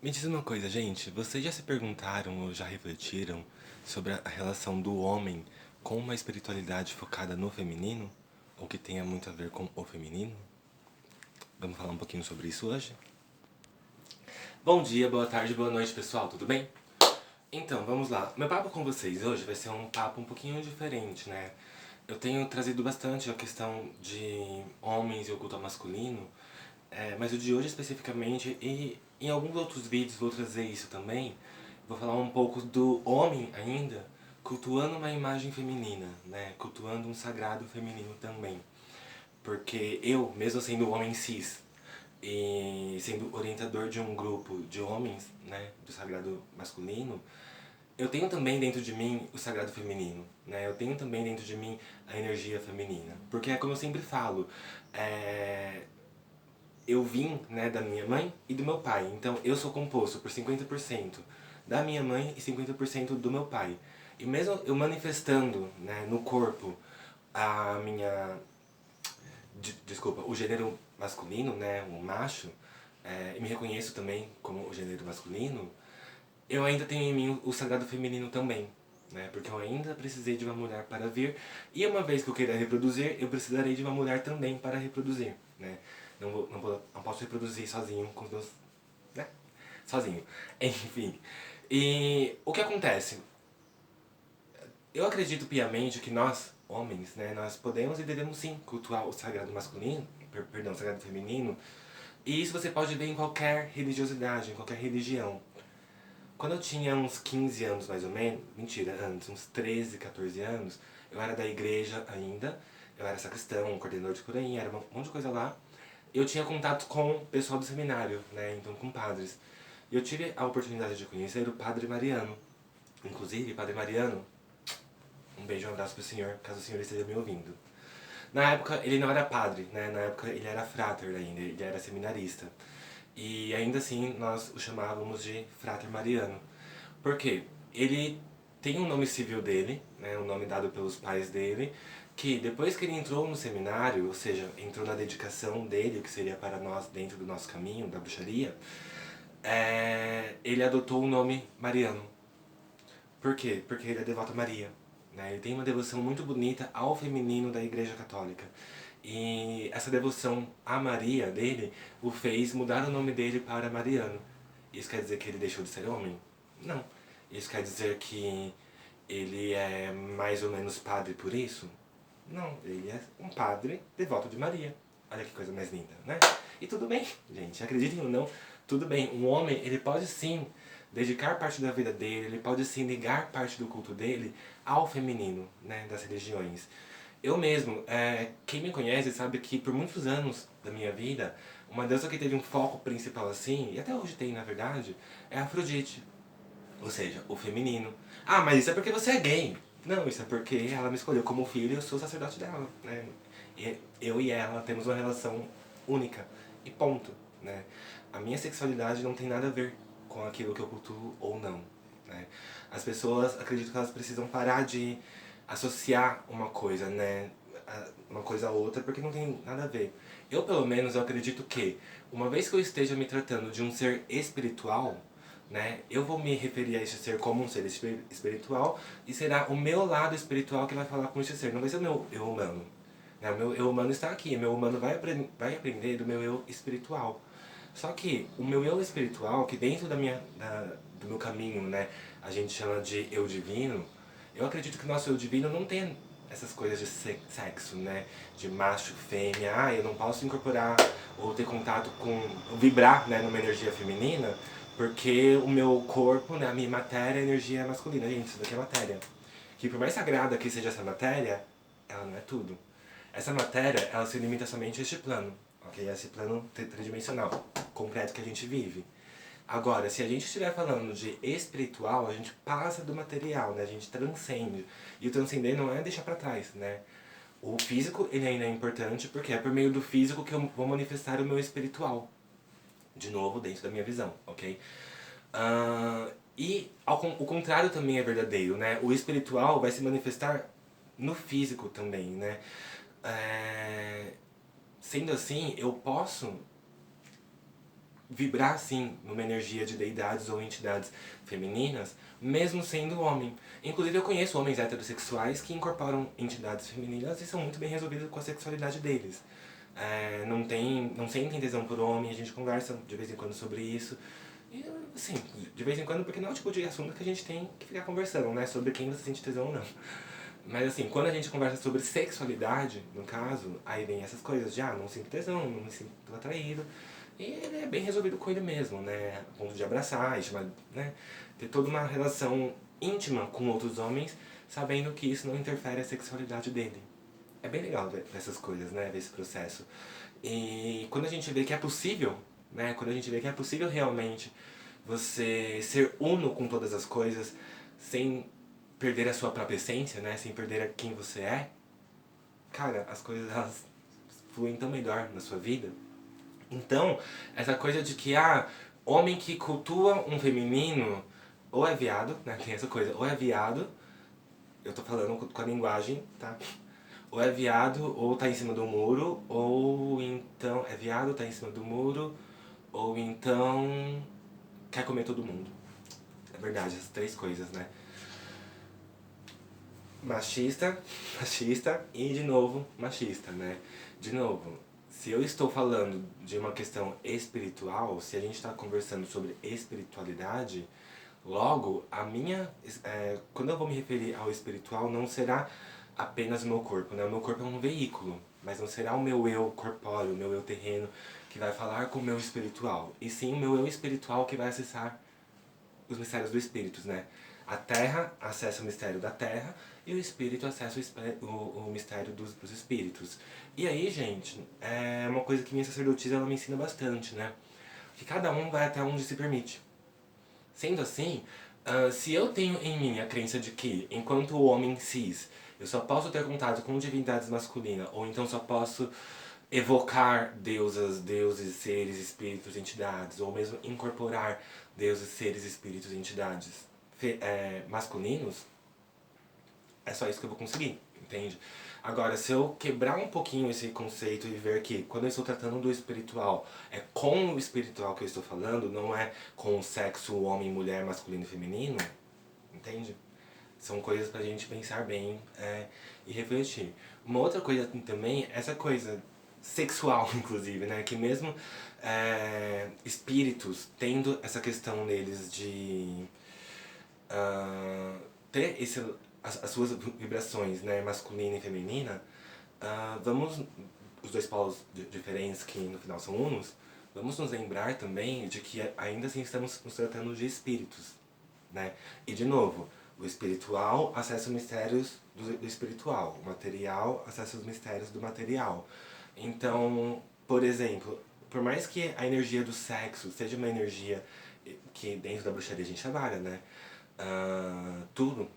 Me diz uma coisa, gente, vocês já se perguntaram ou já refletiram sobre a relação do homem com uma espiritualidade focada no feminino? Ou que tenha muito a ver com o feminino? Vamos falar um pouquinho sobre isso hoje? Bom dia, boa tarde, boa noite, pessoal, tudo bem? Então, vamos lá. Meu papo com vocês hoje vai ser um papo um pouquinho diferente, né? Eu tenho trazido bastante a questão de homens e o culto ao masculino, mas o de hoje especificamente, e em alguns outros vídeos vou trazer isso também, vou falar um pouco do homem ainda, cultuando uma imagem feminina, né? Cultuando um sagrado feminino também. Porque eu, mesmo sendo um homem cis, e sendo orientador de um grupo de homens, né, do sagrado masculino, eu tenho também dentro de mim o sagrado feminino, né? Eu tenho também dentro de mim a energia feminina. Porque é como eu sempre falo, eu vim, né, da minha mãe e do meu pai. Então eu sou composto por 50% da minha mãe e 50% do meu pai. E mesmo eu manifestando, né, no corpo a minha desculpa, o gênero masculino, né, o macho, e me reconheço também como o gênero masculino, eu ainda tenho em mim o sagrado feminino também, né, porque eu ainda precisei de uma mulher para vir, e uma vez que eu queira reproduzir, eu precisarei de uma mulher também para reproduzir, né, não posso reproduzir sozinho com os meus, né, sozinho, enfim. E o que acontece? Eu acredito piamente que nós, homens, né, nós podemos e devemos sim cultuar o sagrado masculino, perdão, o sagrado feminino, e isso você pode ver em qualquer religiosidade, em qualquer religião. Quando eu tinha uns 15 anos mais ou menos, mentira, antes, uns 13, 14 anos, eu era da igreja ainda, eu era sacristão, coordenador de curaim, era um monte de coisa lá. Eu tinha contato com o pessoal do seminário, né, então com padres. E eu tive a oportunidade de conhecer o Padre Mariano. Inclusive, Padre Mariano, um beijo e um abraço pro senhor, caso o senhor esteja me ouvindo. Na época ele não era padre, né? Na época ele era frater ainda, ele era seminarista. E ainda assim nós o chamávamos de Frater Mariano. Por quê? Ele tem um nome civil dele, né, um nome dado pelos pais dele, que depois que ele entrou no seminário, ou seja, entrou na dedicação dele, o que seria para nós dentro do nosso caminho, da bruxaria, ele adotou o nome Mariano. Por quê? Porque ele é devoto a Maria. Né? Ele tem uma devoção muito bonita ao feminino da Igreja Católica. E essa devoção a Maria dele o fez mudar o nome dele para Mariano. Isso quer dizer que ele deixou de ser homem? Não. Isso quer dizer que ele é mais ou menos padre por isso? Não, ele é um padre devoto de Maria. Olha que coisa mais linda, né? E tudo bem, gente, acreditem ou não, tudo bem. Um homem, ele pode sim dedicar parte da vida dele, ele pode sim ligar parte do culto dele ao feminino, né, das religiões. Eu mesmo, quem me conhece sabe que por muitos anos da minha vida, uma deusa que teve um foco principal assim, e até hoje tem na verdade, é a Afrodite. Ou seja, o feminino. Ah, mas isso é porque você é gay. Não, isso é porque ela me escolheu como filho e eu sou sacerdote dela, né? E eu e ela temos uma relação única. E ponto, né? A minha sexualidade não tem nada a ver com aquilo que eu cultuo ou não, né? As pessoas, acredito que elas precisam parar de associar uma coisa, né? Uma coisa a outra, porque não tem nada a ver. Eu, pelo menos, eu acredito que, uma vez que eu esteja me tratando de um ser espiritual, né, eu vou me referir a esse ser como um ser espiritual e será o meu lado espiritual que vai falar com esse ser, não vai ser o meu eu humano. Né, o meu eu humano está aqui, o meu humano vai aprender do meu eu espiritual. Só que o meu eu espiritual, que dentro do meu caminho, né, a gente chama de eu divino, eu acredito que o nosso eu divino não tem essas coisas de sexo, né? De macho, fêmea, eu não posso incorporar ou ter contato com, vibrar, né, numa energia feminina, porque o meu corpo, né, a minha matéria, a energia é masculina. Gente, isso daqui é matéria. Que por mais sagrada que seja essa matéria, ela não é tudo. Essa matéria, ela se limita somente a este plano, ok? A esse plano tridimensional, concreto que a gente vive. Agora, se a gente estiver falando de espiritual, a gente passa do material, né? A gente transcende. E o transcender não é deixar pra trás, né? O físico, ele ainda é importante porque é por meio do físico que eu vou manifestar o meu espiritual. De novo, dentro da minha visão, ok? O contrário também é verdadeiro, né? O espiritual vai se manifestar no físico também, né? Sendo assim, eu posso vibrar sim numa energia de deidades ou entidades femininas, mesmo sendo homem. Inclusive eu conheço homens heterossexuais que incorporam entidades femininas e são muito bem resolvidos com a sexualidade deles. Não sentem tesão por homem, a gente conversa de vez em quando sobre isso. E assim, de vez em quando, porque não é o tipo de assunto que a gente tem que ficar conversando, né? Sobre quem você sente tesão ou não. Mas assim, quando a gente conversa sobre sexualidade, no caso, aí vem essas coisas de não sinto tesão, não me sinto atraído. E ele é bem resolvido com ele mesmo, né? A ponto de abraçar, e chamar, né? Ter toda uma relação íntima com outros homens, sabendo que isso não interfere a sexualidade dele. É bem legal ver essas coisas, né? Ver esse processo. E quando a gente vê que é possível, né? Quando a gente vê que é possível realmente você ser uno com todas as coisas, sem perder a sua própria essência, né? Sem perder a quem você é, cara, as coisas elas fluem tão melhor na sua vida. Então, essa coisa de que, homem que cultua um feminino, ou é viado, né? Tem essa coisa, ou é viado, eu tô falando com a linguagem, tá? Ou é viado, ou tá em cima do muro, ou então é viado, tá em cima do muro, ou então quer comer todo mundo. É verdade, essas três coisas, né? Machista, machista e de novo machista, né? De novo, se eu estou falando de uma questão espiritual, se a gente está conversando sobre espiritualidade, logo quando eu vou me referir ao espiritual, não será apenas o meu corpo, né? O meu corpo é um veículo, mas não será o meu eu corpóreo, o meu eu terreno que vai falar com o meu espiritual, e sim o meu eu espiritual que vai acessar os mistérios do espírito, né? A terra acessa o mistério da terra e o espírito acessa o mistério dos espíritos. E aí, gente, é uma coisa que minha sacerdotisa ela me ensina bastante, né? Que cada um vai até onde se permite. Sendo assim, se eu tenho em mim a crença de que, enquanto homem cis, eu só posso ter contato com divindades masculinas, ou então só posso evocar deusas, deuses, seres, espíritos, entidades, ou mesmo incorporar deuses, seres, espíritos, entidades masculinos, é só isso que eu vou conseguir, entende? Agora, se eu quebrar um pouquinho esse conceito e ver que quando eu estou tratando do espiritual, é com o espiritual que eu estou falando, não é com o sexo homem, mulher, masculino e feminino, entende? São coisas pra gente pensar bem e refletir. Uma outra coisa também, essa coisa sexual, inclusive, né? Que mesmo espíritos tendo essa questão neles de ter as suas vibrações, né, masculina e feminina, os dois polos diferentes que no final são unos, vamos nos lembrar também de que ainda assim estamos nos tratando de espíritos, né? E de novo, o espiritual acessa os mistérios do espiritual, o material acessa os mistérios do material. Então, por exemplo, por mais que a energia do sexo seja uma energia que dentro da bruxaria a gente trabalha, né? Tudo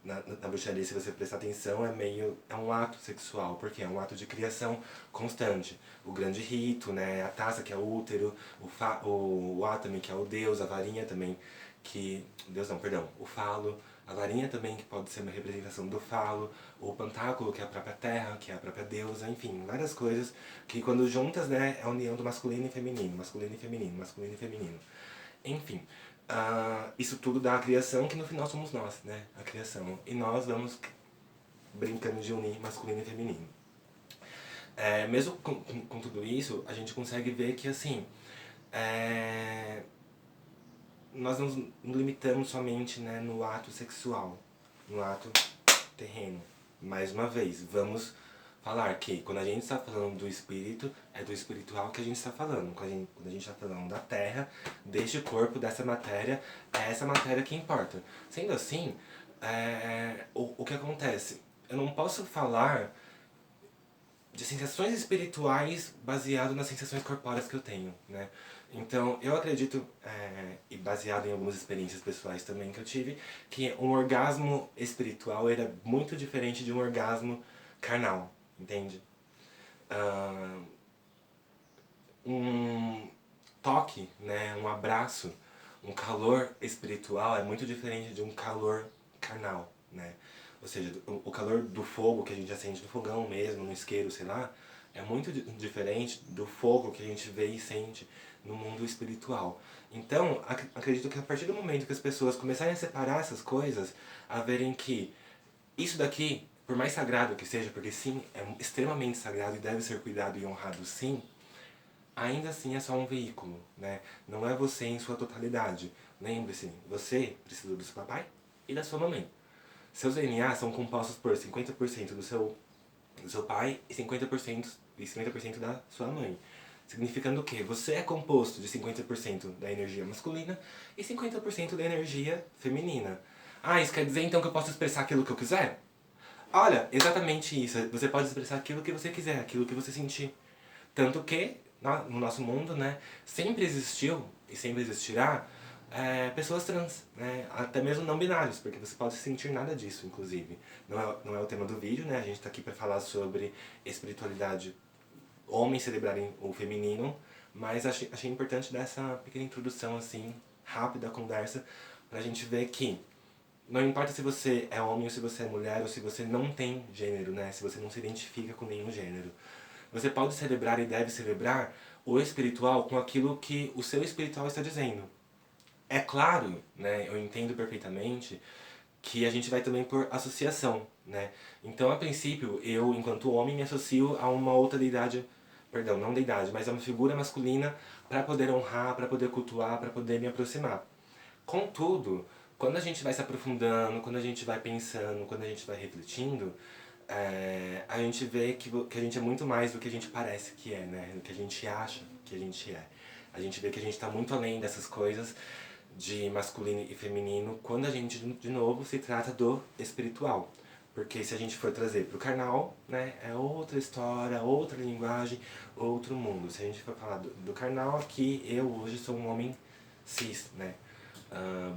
na bruxaria, se você prestar atenção, é um ato sexual, porque é um ato de criação constante. O grande rito, né, a taça que é o útero, o átomo que é o deus, a varinha também, que... Deus não, perdão, o falo, a varinha também que pode ser uma representação do falo, o pantáculo que é a própria terra, que é a própria deusa, enfim, várias coisas que quando juntas, né, é a união do masculino e feminino, masculino e feminino, masculino e feminino. Enfim, isso tudo dá a criação, que no final somos nós, né? A criação. E nós vamos brincando de unir masculino e feminino. Mesmo com tudo isso, a gente consegue ver que, assim, nós não nos limitamos somente, né, no ato sexual, no ato terreno. Mais uma vez, vamos falar que quando a gente está falando do espírito, é do espiritual que a gente está falando. Quando a gente está falando da terra, deste corpo, dessa matéria, é essa matéria que importa. Sendo assim, o que acontece? Eu não posso falar de sensações espirituais baseado nas sensações corpóreas que eu tenho, né? Então, eu acredito, e baseado em algumas experiências pessoais também que eu tive, que um orgasmo espiritual era muito diferente de um orgasmo carnal, entende? Um toque, né, um abraço, um calor espiritual é muito diferente de um calor carnal, né? Ou seja, o calor do fogo que a gente acende no fogão mesmo, no isqueiro, sei lá, é muito diferente do fogo que a gente vê e sente no mundo espiritual. Então, acredito que a partir do momento que as pessoas começarem a separar essas coisas, a verem que isso daqui, por mais sagrado que seja, porque sim, é extremamente sagrado e deve ser cuidado e honrado sim, ainda assim é só um veículo, né? Não é você em sua totalidade. Lembre-se, você precisa do seu papai e da sua mamãe. Seus DNA são compostos por 50% do seu pai e 50% da sua mãe. Significando que você é composto de 50% da energia masculina e 50% da energia feminina. Ah, isso quer dizer então que eu posso expressar aquilo que eu quiser? Olha, exatamente isso. Você pode expressar aquilo que você quiser, aquilo que você sentir. Tanto que, no nosso mundo, né, sempre existiu e sempre existirá pessoas trans, né, até mesmo não binários, porque você pode sentir nada disso, inclusive. Não é o tema do vídeo, né, a gente está aqui para falar sobre espiritualidade, homens celebrarem o feminino, mas achei importante dar essa pequena introdução, assim, rápida, conversa, pra gente ver que não importa se você é homem ou se você é mulher ou se você não tem gênero, né? Se você não se identifica com nenhum gênero. Você pode celebrar e deve celebrar o espiritual com aquilo que o seu espiritual está dizendo. É claro, né? Eu entendo perfeitamente que a gente vai também por associação, né? Então, a princípio, eu, enquanto homem, me associo a uma outra deidade, perdão, não deidade, mas a uma figura masculina para poder honrar, para poder cultuar, para poder me aproximar. Contudo, quando a gente vai se aprofundando, quando a gente vai pensando, quando a gente vai refletindo, a gente vê que a gente é muito mais do que a gente parece que é, né? Do que a gente acha que a gente é. A gente vê que a gente está muito além dessas coisas de masculino e feminino quando a gente, de novo, se trata do espiritual. Porque se a gente for trazer para o carnal, né, é outra história, outra linguagem, outro mundo. Se a gente for falar do carnal, aqui eu hoje sou um homem cis, né?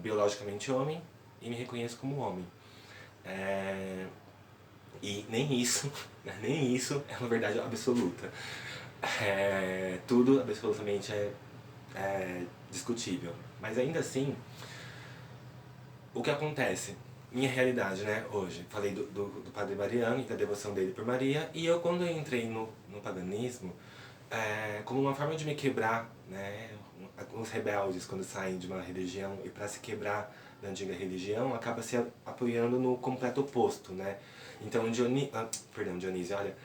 Biologicamente homem e me reconheço como homem. E nem isso, né, nem isso é uma verdade absoluta. Tudo absolutamente é discutível. Mas ainda assim, o que acontece? Minha realidade, né, hoje. Falei do Padre Mariano e da devoção dele por Maria. E eu, quando eu entrei no paganismo, como uma forma de me quebrar, né, os rebeldes, quando saem de uma religião e para se quebrar da antiga religião, acaba se apoiando no completo oposto, né? Então, Dionísio, olha,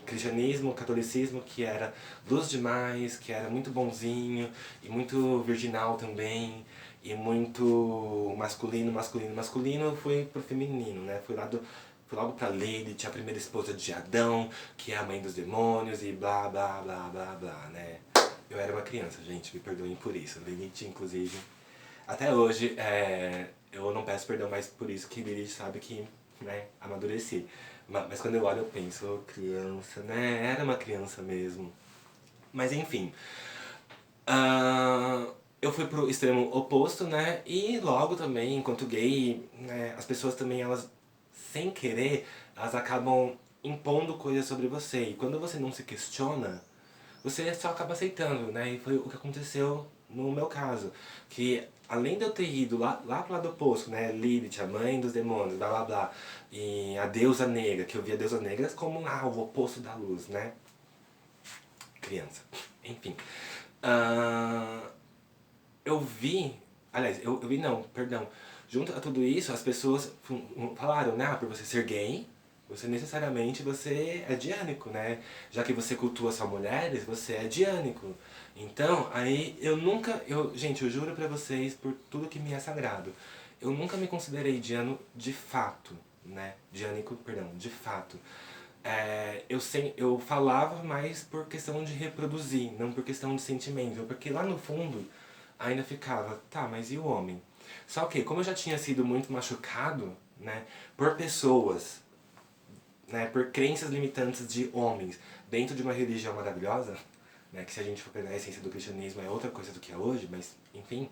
cristianismo, catolicismo, que era luz demais, que era muito bonzinho e muito virginal também, e muito masculino, masculino, masculino, foi pro feminino, né? Fui logo pra Lilith, a primeira esposa de Adão, que é a mãe dos demônios e blá, blá, blá, blá, blá, né? Eu era uma criança, gente, me perdoem por isso. Lilith, inclusive, até hoje, eu não peço perdão mais por isso, que Lilith sabe que, né, amadureci. Mas quando eu olho eu penso, criança, né? Era uma criança mesmo. Mas enfim. Eu fui pro extremo oposto, né? E logo também, enquanto gay, né, as pessoas também, elas, sem querer, elas acabam impondo coisas sobre você. E quando você não se questiona, você só acaba aceitando, né? E foi o que aconteceu no meu caso. Que além de eu ter ido lá pro lado oposto, né? Lilith, a mãe dos demônios, blá blá blá. E a deusa negra, que eu via a deusa negra como o oposto da luz, né? Criança. Enfim. Eu vi, aliás, eu vi não, perdão. Junto a tudo isso, as pessoas falaram, né? Por você ser gay, você necessariamente você é diânico, né? Já que você cultua só mulheres, você é diânico. Então, aí gente, eu juro pra vocês por tudo que me é sagrado, eu nunca me considerei diano de fato, né? Diânico, perdão, de fato. Eu falava mais por questão de reproduzir, não por questão de sentimento, porque lá no fundo ainda ficava, tá, mas e o homem? Só que, como eu já tinha sido muito machucado, né, por pessoas, né, por crenças limitantes de homens dentro de uma religião maravilhosa, né, que se a gente for pegar a essência do cristianismo é outra coisa do que é hoje, mas enfim,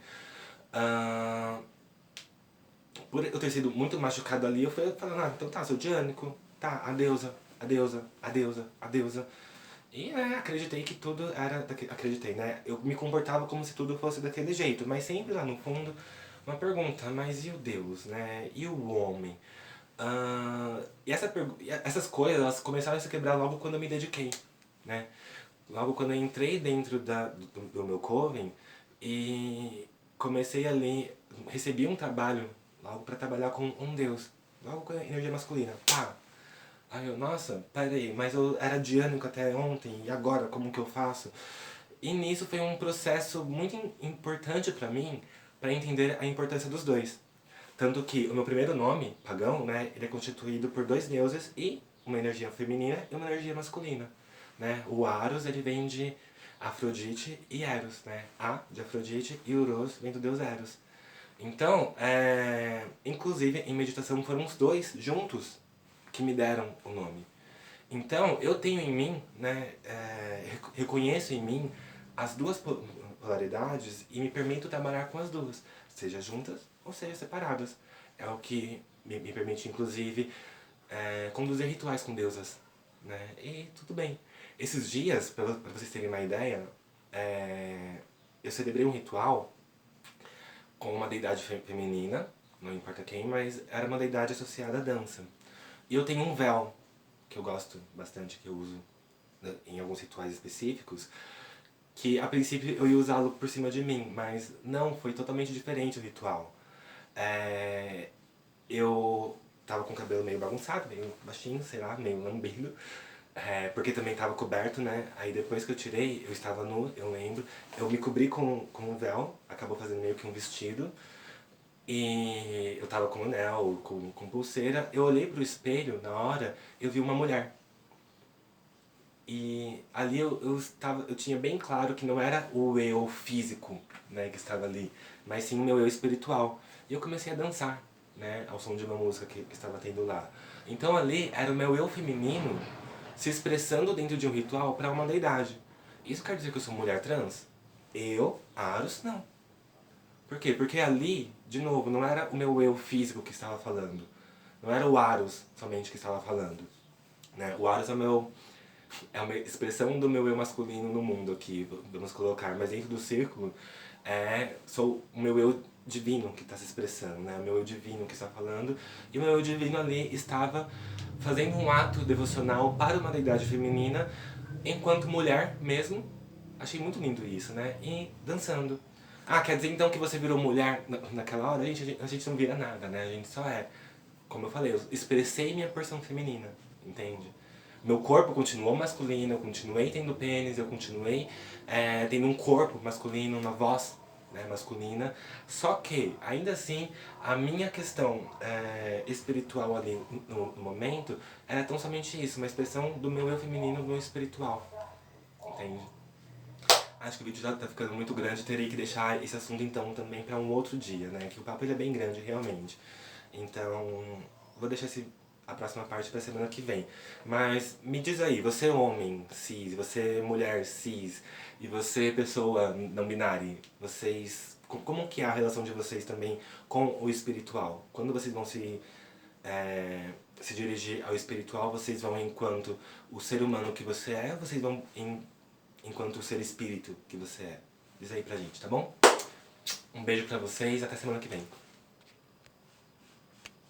por eu ter sido muito machucado ali, eu fui falando, então tá, sou diânico, tá, a deusa, a deusa, a deusa, a deusa. E acreditei que tudo era acreditei, né? Eu me comportava como se tudo fosse daquele jeito, mas sempre lá no fundo uma pergunta, mas e o Deus, né? E o homem? E essas coisas, elas começaram a se quebrar logo quando eu me dediquei, né? logo quando eu entrei dentro do meu coven e comecei ali, recebi um trabalho logo pra trabalhar com um deus, logo com a energia masculina, pá. Aí eu, nossa, peraí, mas eu era diânico até ontem, e agora, como que eu faço? E nisso foi um processo muito importante pra mim, pra entender a importância dos dois. Tanto que o meu primeiro nome, Pagão, né, ele é constituído por dois deuses e uma energia feminina e uma energia masculina. Né? O Aros, ele vem de Afrodite e Eros, né? A de Afrodite e Uros vem do deus Eros. Então, inclusive em meditação foram os dois juntos que me deram o nome. Então, eu tenho em mim, né, reconheço em mim as duas polaridades e me permito trabalhar com as duas, seja juntas ou seja separadas. É o que me permite, inclusive, conduzir rituais com deusas, né? E tudo bem. Esses dias, para vocês terem uma ideia, eu celebrei um ritual com uma deidade feminina, não importa quem, mas era uma deidade associada à dança. E eu tenho um véu, que eu gosto bastante, que eu uso em alguns rituais específicos, que a princípio eu ia usá-lo por cima de mim, mas não, foi totalmente diferente o ritual. Eu tava com o cabelo meio bagunçado, meio baixinho, sei lá, meio lambido, porque também tava coberto, né? Aí depois que eu tirei, eu estava nu, eu lembro, eu me cobri com um véu, acabou fazendo meio que um vestido, e eu tava com anel, com pulseira, eu olhei pro espelho na hora, eu vi uma mulher. E ali eu tinha bem claro que não era o eu físico, né, que estava ali, mas sim o meu eu espiritual. E eu comecei a dançar, né, ao som de uma música que estava tendo lá. Então ali era o meu eu feminino se expressando dentro de um ritual para uma deidade. Isso quer dizer que eu sou mulher trans? Eu, Aros, não. Por quê? Porque ali, de novo, não era o meu eu físico que estava falando. Não era o Aros somente que estava falando. Né? O Aros é uma expressão do meu eu masculino no mundo aqui, vamos colocar, mas dentro do círculo sou o meu eu divino que está se expressando, né? O meu eu divino que está falando, e o meu eu divino ali estava fazendo um ato devocional para uma deidade feminina, enquanto mulher mesmo. Achei muito lindo isso, né? E dançando. Ah, quer dizer então que você virou mulher naquela hora? A gente não vira nada, né? A gente só é. Como eu falei, eu expressei minha porção feminina, entende? Meu corpo continuou masculino, eu continuei tendo pênis, eu continuei tendo um corpo masculino, uma voz, né, masculina. Só que, ainda assim, a minha questão espiritual ali no momento era tão somente isso, uma expressão do meu eu feminino, do meu espiritual, entende? Acho que o vídeo já tá ficando muito grande, terei que deixar esse assunto então também pra um outro dia, né? Que o papo ele é bem grande realmente. Então, vou deixar a próxima parte pra semana que vem. Mas me diz aí, você é homem cis, você é mulher cis, e você é pessoa não binária, vocês... Como que é a relação de vocês também com o espiritual? Quando vocês vão se dirigir ao espiritual, vocês vão enquanto o ser humano que você é, ou vocês vão enquanto o ser espírito que você é? Diz aí pra gente, tá bom? Um beijo pra vocês, até semana que vem.